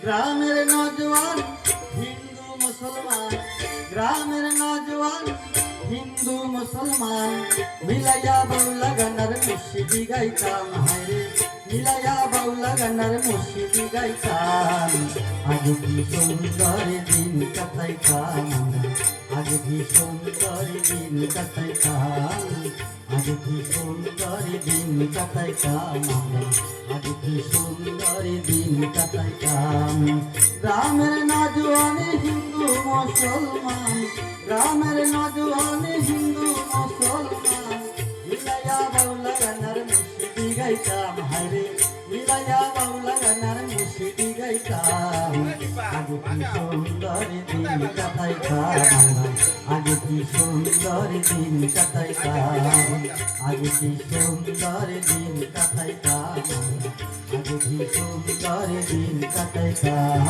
গ্রামের নজওয়ান হিন্দু মুসলমান, গ্রামের নজওয়ান হিন্দু মুসলমান মিলাইয়া বাউলা গানার মুর্শিদি গাইতাম, হায়রে মিলাইয়া বাউলা গানার মুর্শিদি গাইতাম। আজ কি সুন্দর দিন কাটাইতাম, আজ কি সুন্দর দিন কাটাইতাম, আজ কি সুন্দর দিন কাটাইতাম, আজ কি সুন্দর দিন কাটাইতাম। গ্রামের নজওয়ান হিন্দু মুসলমান, গ্রামের নজওয়ান হিন্দু মুসলমান মিলাইয়া বাউলা গানার মুর্শিদি গাইতাম, হায়রে মিলাইয়া বাউলা গানার মুর্শিদি গাইতাম। আজ কি সুন্দর দিন কাটাইতাম, আজ কি সুন্দর দিন কাটাইতাম, আজ কি সুন্দর দিন কাটাইতাম, আজ কি সুন্দর দিন কাটাইতাম।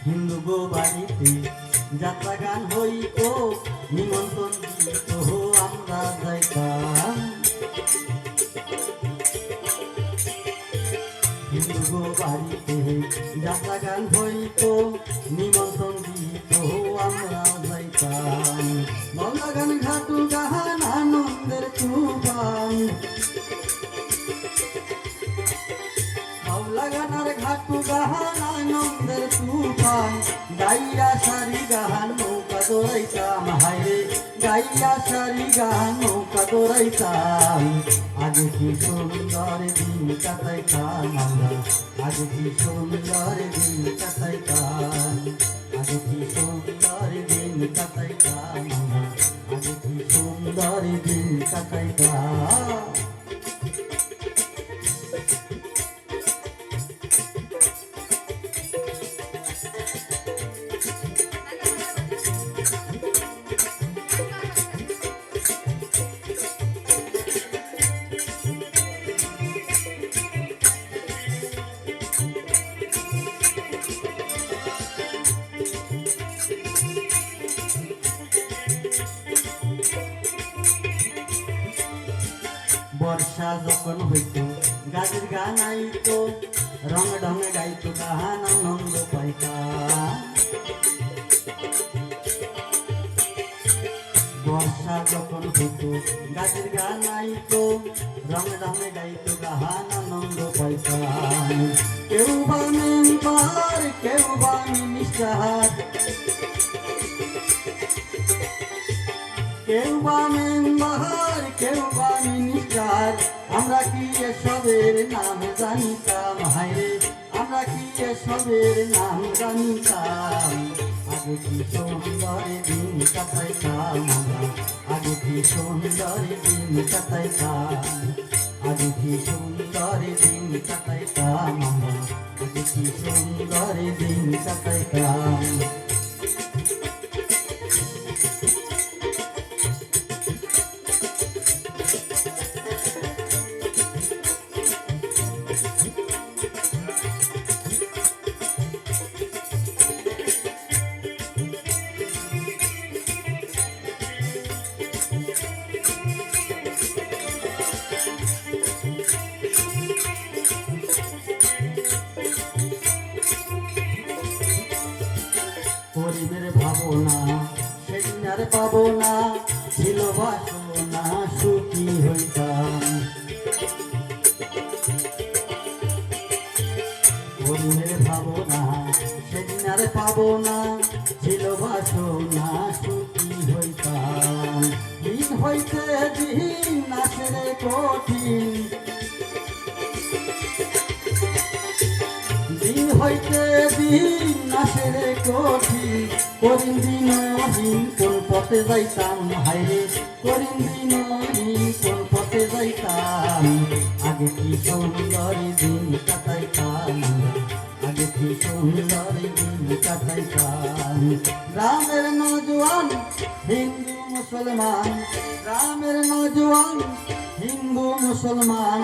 হিন্দু গো বাড়িতে যাত্রা গান হইত, নিমন্ত্রণ দিত আমরা যাইতাম। হিন্দু গো বাড়িতে যাত্রা গান হইত, নিমন্ত্রণ দিত আমরা যাইতাম। বাউলা গান ঘাটু গাহান আনন্দের তুফান, বাউলা গানার ঘাটু গাহান আনন্দের তুফান গাইয়া সারি গাহান নৌকা দৌড়াইতাম, হায়রে গাইয়া সারি গাহান নৌকা দৌড়াইতাম। আজ কি সুন্দর দিন কাটাইতাম আমরা, আজ কি সুন্দর দিন কাটাইতাম, আজ কি সুন্দর দিন কাটাইতাম আমরা, আজ কি সুন্দর দিন কাটাইতাম। বর্ষা যখন হইত গাছের গান আইত, রং ঢং গাইত গান আনন্দ পাইতাম। বর্ষা যখন হইত গাছের গান আইত, রং ঢং গাইত গান আনন্দ পাইতাম। কেউ বা মেম্বার, কেউ বা মিনিস্টার, কেউ বা মেম্বার, কেউ বা মিনিস্টার, আমরা কি এসবের নাম জানিতাম, হায়রে আমরা কি এসবের নাম জানিতাম। আগে কি সুন্দর দিন কাটাইতাম আমরা, আগে কি সুন্দর দিন কাটাইতাম, আগে কি সুন্দর দিন কাটাইতাম আমরা, আগে কি সুন্দর দিন কাটাইতাম। গরিবের ভাবনা সেদিন আর পাবো না, ছিল বাসনা সুখী হইতাম। গরিবের ভাবনা সেদিন আর পাবো না, ছিল বাসনা সুখী হইতাম। দিন হইতে দিন আসে রে কঠিন, দিন হইতে দিন আসে রে কঠিন, করিম দিনহীন কোন পথে যাইতাম হায়রে, করিম দিনহীন কোন পথে যাইতাম। আগে কি সুন্দর দিন কাটাইতাম, আগে কি সুন্দর দিন কাটাইতাম। গ্রামের নজওয়ান হিন্দু মুসলমান, গ্রামের নজওয়ান হিন্দু মুসলমান,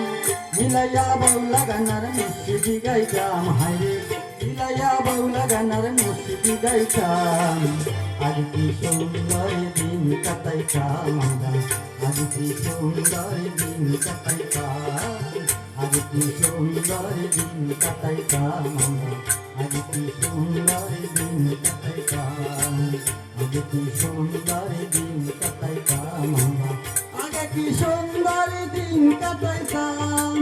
মিলাইয়া বাউলা গানার মসজিদি গাইতাম হায়রে, মিলাইয়া বাউলা গানার মসজিদি গাইতাম। আজ কি সুন্দর দিন কাটাইতাম আমরা, আজ কি সুন্দর দিন কাটাইতাম, আজ কি সুন্দর দিন কাটাইতাম আমরা, আজ কি সুন্দর দিন কাটাইতাম, আজ কি সুন্দর দিন কাটাইতাম আমরা, আগে কি সুন্দর দিন কাটাইতাম।